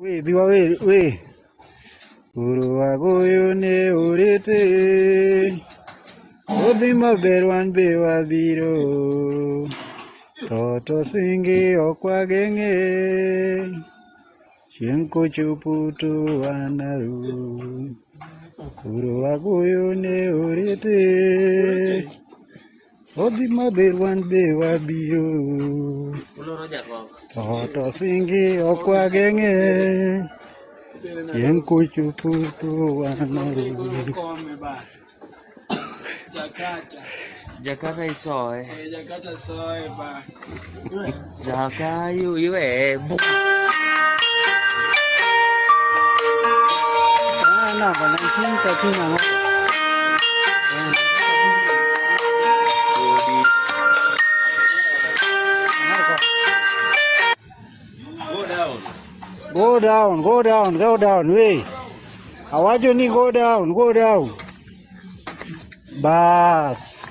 Biwa we. Uru wagoyo ne urete. Obi maber wan be wabiro. Toto singi okwagenge. Chieng' kochopo to wanaru. Uru wagoyo ne urete. Obi maber wan be wabiro. Toto singi okwagenge. Chieng' kochopo to wanaru. Jakarta isoe. Jakarta soe ba. Jakayu iwe. Nah, paling cinta cuma. Go down, wey. Awajo ni go down. Bas.